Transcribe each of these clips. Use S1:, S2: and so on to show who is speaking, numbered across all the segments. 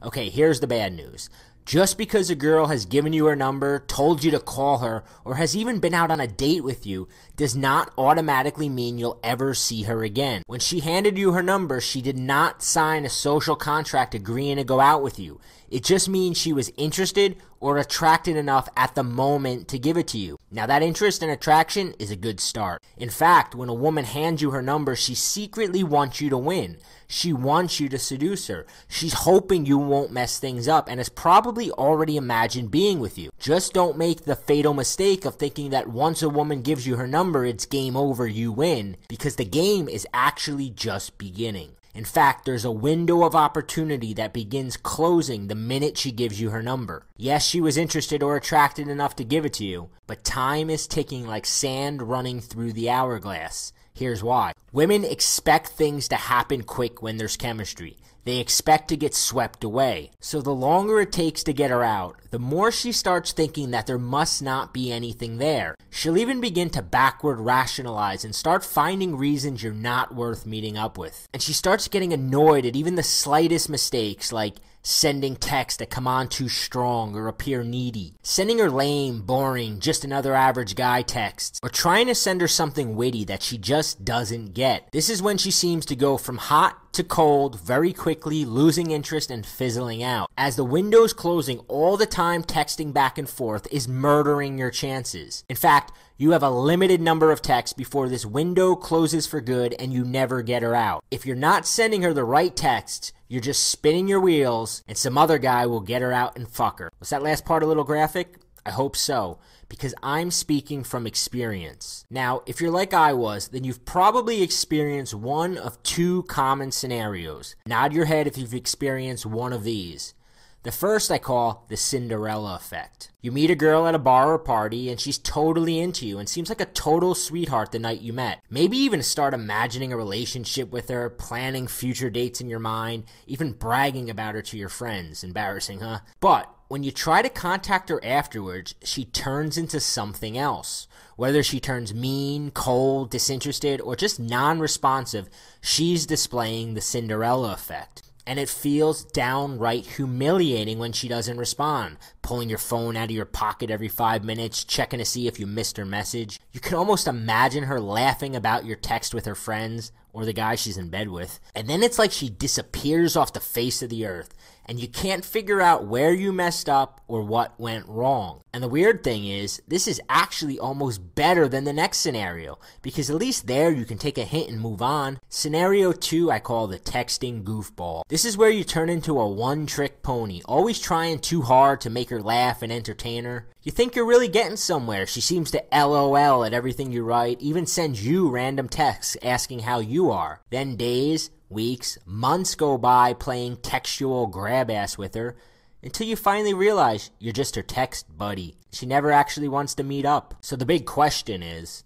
S1: Okay, here's the bad news. Just because a girl has given you her number, told you to call her, or has even been out on a date with you, does not automatically mean you'll ever see her again. When she handed you her number, she did not sign a social contract agreeing to go out with you. It just means she was interested or attracted enough at the moment to give it to you. Now that interest and attraction is a good start. In fact, when a woman hands you her number, she secretly wants you to win. She wants you to seduce her. She's hoping you won't mess things up and has probably already imagined being with you. Just don't make the fatal mistake of thinking that once a woman gives you her number, it's game over, you win, because the game is actually just beginning. In fact, there's a window of opportunity that begins closing the minute she gives you her number. Yes, she was interested or attracted enough to give it to you, but time is ticking like sand running through the hourglass. Here's why. Women expect things to happen quick when there's chemistry. They expect to get swept away. So the longer it takes to get her out, the more she starts thinking that there must not be anything there. She'll even begin to backward rationalize and start finding reasons you're not worth meeting up with. And she starts getting annoyed at even the slightest mistakes, like sending texts that come on too strong or appear needy, sending her lame, boring, just another average guy texts, or trying to send her something witty that she just doesn't get. This is when she seems to go from hot to cold very quickly, losing interest and fizzling out. As the window's closing, all the time texting back and forth is murdering your chances. In fact, you have a limited number of texts before this window closes for good and you never get her out. If you're not sending her the right texts, you're just spinning your wheels and some other guy will get her out and fuck her. Was that last part a little graphic? I hope so, because I'm speaking from experience. Now, if you're like I was, then you've probably experienced one of two common scenarios. Nod your head if you've experienced one of these. The first I call the Cinderella effect. You meet a girl at a bar or party and she's totally into you and seems like a total sweetheart the night you met. Maybe even start imagining a relationship with her, planning future dates in your mind, even bragging about her to your friends. Embarrassing, huh? But when you try to contact her afterwards, she turns into something else. Whether she turns mean, cold, disinterested, or just non-responsive, she's displaying the Cinderella effect. And it feels downright humiliating when she doesn't respond, pulling your phone out of your pocket every 5 minutes, checking to see if you missed her message. You can almost imagine her laughing about your text with her friends, or the guy she's in bed with. And then it's like she disappears off the face of the earth, and you can't figure out where you messed up or what went wrong. And the weird thing is, this is actually almost better than the next scenario, because at least there you can take a hint and move on. Scenario 2 I call the texting goofball. This is where you turn into a one-trick pony, always trying too hard to make her laugh and entertain her. You think you're really getting somewhere. She seems to LOL at everything you write, even sends you random texts asking how you are. Then days, weeks, months go by playing textual grab-ass with her until you finally realize you're just her text buddy. She never actually wants to meet up. So the big question is,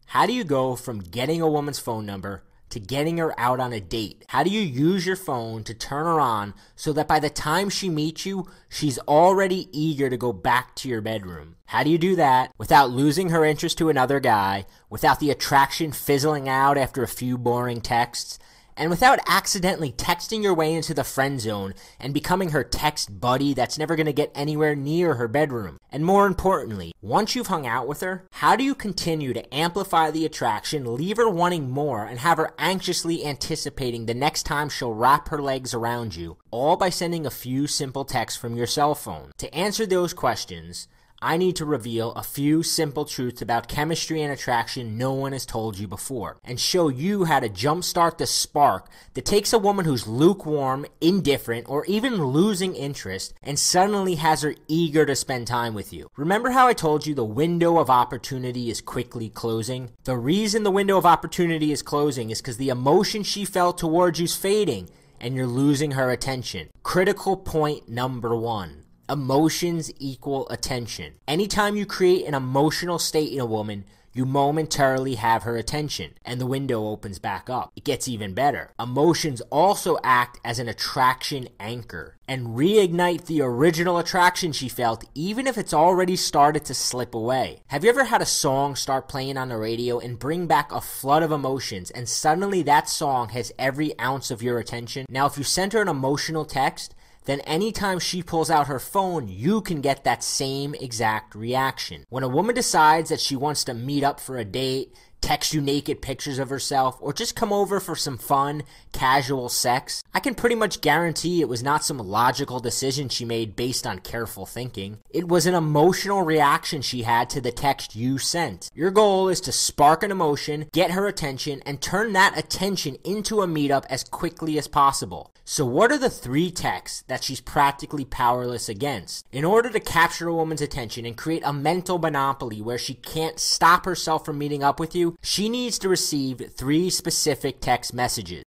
S1: how do you go from getting a woman's phone number to getting her out on a date? How do you use your phone to turn her on so that by the time she meets you, she's already eager to go back to your bedroom? How do you do that without losing her interest to another guy, without the attraction fizzling out after a few boring texts, and without accidentally texting your way into the friend zone and becoming her text buddy that's never going to get anywhere near her bedroom? And more importantly, once you've hung out with her, how do you continue to amplify the attraction, leave her wanting more, and have her anxiously anticipating the next time she'll wrap her legs around you, all by sending a few simple texts from your cell phone? To answer those questions, I need to reveal a few simple truths about chemistry and attraction no one has told you before, and show you how to jumpstart the spark that takes a woman who's lukewarm, indifferent, or even losing interest and suddenly has her eager to spend time with you. Remember how I told you the window of opportunity is quickly closing? The reason the window of opportunity is closing is because the emotion she felt towards you's fading and you're losing her attention. Critical point number 1. Emotions equal attention. Anytime you create an emotional state in a woman, you momentarily have her attention, and the window opens back up. It gets even better. Emotions also act as an attraction anchor and reignite the original attraction she felt, even if it's already started to slip away. Have you ever had a song start playing on the radio and bring back a flood of emotions, and suddenly that song has every ounce of your attention? Now, if you sent her an emotional text, then anytime she pulls out her phone, you can get that same exact reaction. When a woman decides that she wants to meet up for a date, text you naked pictures of herself, or just come over for some fun, casual sex, I can pretty much guarantee it was not some logical decision she made based on careful thinking. It was an emotional reaction she had to the text you sent. Your goal is to spark an emotion, get her attention, and turn that attention into a meetup as quickly as possible. So what are the 3 texts that she's practically powerless against? In order to capture a woman's attention and create a mental monopoly where she can't stop herself from meeting up with you, she needs to receive 3 specific text messages.